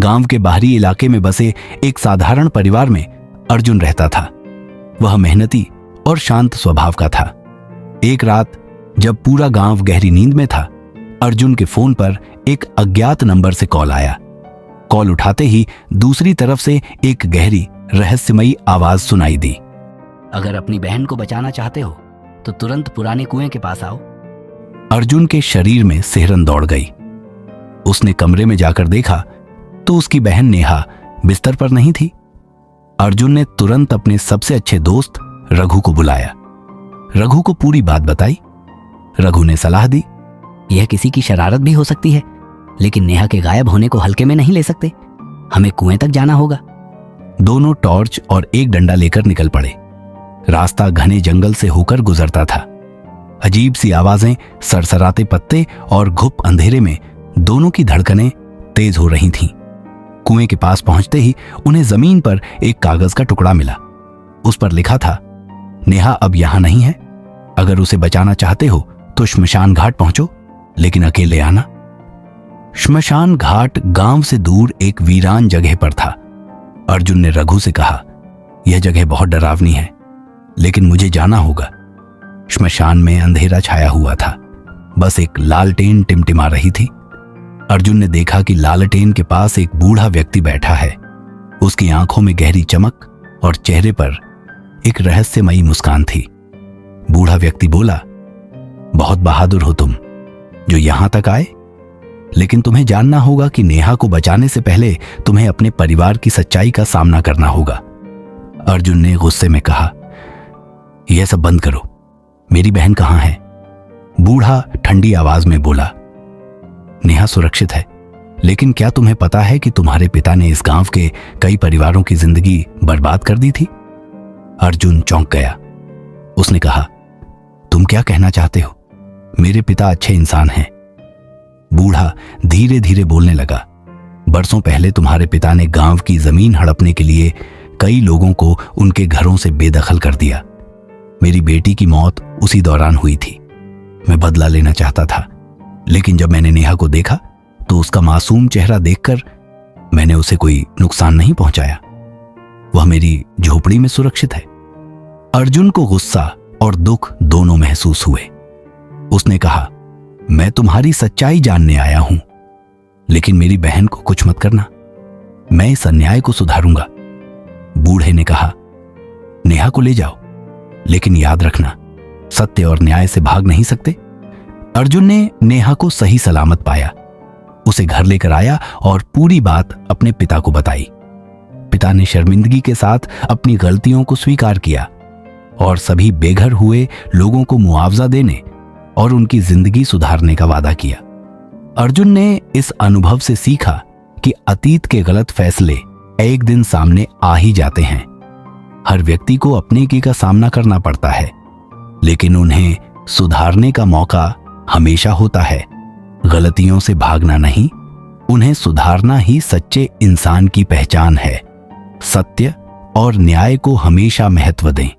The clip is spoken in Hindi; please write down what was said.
गांव के बाहरी इलाके में बसे एक साधारण परिवार में अर्जुन रहता था। वह मेहनती और शांत स्वभाव का था। एक रात जब पूरा गांव गहरी नींद में था, अर्जुन के फोन पर एक अज्ञात नंबर से कॉल आया। कॉल उठाते ही दूसरी तरफ से एक गहरी रहस्यमयी आवाज सुनाई दी। अगर अपनी बहन को बचाना चाहते हो तो तुरंत पुराने कुएं के पास आओ। अर्जुन के शरीर में सिहरन दौड़ गई। उसने कमरे में जाकर देखा तो उसकी बहन नेहा बिस्तर पर नहीं थी। अर्जुन ने तुरंत अपने सबसे अच्छे दोस्त रघु को बुलाया। रघु को पूरी बात बताई। रघु ने सलाह दी, यह किसी की शरारत भी हो सकती है, लेकिन नेहा के गायब होने को हल्के में नहीं ले सकते। हमें कुएं तक जाना होगा। दोनों टॉर्च और एक डंडा लेकर निकल पड़े। रास्ता घने जंगल से होकर गुजरता था। अजीब सी आवाजें, सरसराते पत्ते और घुप अंधेरे में दोनों की धड़कनें तेज हो रही थीं। कुएं के पास पहुंचते ही उन्हें जमीन पर एक कागज का टुकड़ा मिला। उस पर लिखा था, नेहा अब यहां नहीं है। अगर उसे बचाना चाहते हो तो श्मशान घाट पहुंचो, लेकिन अकेले आना। श्मशान घाट गांव से दूर एक वीरान जगह पर था। अर्जुन ने रघु से कहा, यह जगह बहुत डरावनी है, लेकिन मुझे जाना होगा। श्मशान में अंधेरा छाया हुआ था। बस एक लालटेन टिमटिमा रही थी। अर्जुन ने देखा कि लालटेन के पास एक बूढ़ा व्यक्ति बैठा है। उसकी आंखों में गहरी चमक और चेहरे पर एक रहस्यमयी मुस्कान थी। बूढ़ा व्यक्ति बोला, बहुत बहादुर हो तुम जो यहां तक आए, लेकिन तुम्हें जानना होगा कि नेहा को बचाने से पहले तुम्हें अपने परिवार की सच्चाई का सामना करना होगा। अर्जुन ने गुस्से में कहा, यह सब बंद करो, मेरी बहन कहां है? बूढ़ा ठंडी आवाज में बोला, नेहा सुरक्षित है, लेकिन क्या तुम्हें पता है कि तुम्हारे पिता ने इस गांव के कई परिवारों की जिंदगी बर्बाद कर दी थी? अर्जुन चौंक गया। उसने कहा, तुम क्या कहना चाहते हो? मेरे पिता अच्छे इंसान हैं। बूढ़ा धीरे धीरे बोलने लगा, बरसों पहले तुम्हारे पिता ने गांव की जमीन हड़पने के लिए कई लोगों को उनके घरों से बेदखल कर दिया। मेरी बेटी की मौत उसी दौरान हुई थी। मैं बदला लेना चाहता था, लेकिन जब मैंने नेहा को देखा तो उसका मासूम चेहरा देखकर मैंने उसे कोई नुकसान नहीं पहुंचाया। वह मेरी झोपड़ी में सुरक्षित है। अर्जुन को गुस्सा और दुख दोनों महसूस हुए। उसने कहा, मैं तुम्हारी सच्चाई जानने आया हूं, लेकिन मेरी बहन को कुछ मत करना। मैं इस अन्याय को सुधारूंगा। बूढ़े ने कहा, नेहा को ले जाओ, लेकिन याद रखना, सत्य और न्याय से भाग नहीं सकते। अर्जुन ने नेहा को सही सलामत पाया, उसे घर लेकर आया और पूरी बात अपने पिता को बताई। पिता ने शर्मिंदगी के साथ अपनी गलतियों को स्वीकार किया और सभी बेघर हुए लोगों को मुआवजा देने और उनकी जिंदगी सुधारने का वादा किया। अर्जुन ने इस अनुभव से सीखा कि अतीत के गलत फैसले एक दिन सामने आ ही जाते हैं। हर व्यक्ति को अपने की का सामना करना पड़ता है, लेकिन उन्हें सुधारने का मौका हमेशा होता है। गलतियों से भागना नहीं, उन्हें सुधारना ही सच्चे इंसान की पहचान है। सत्य और न्याय को हमेशा महत्व दें।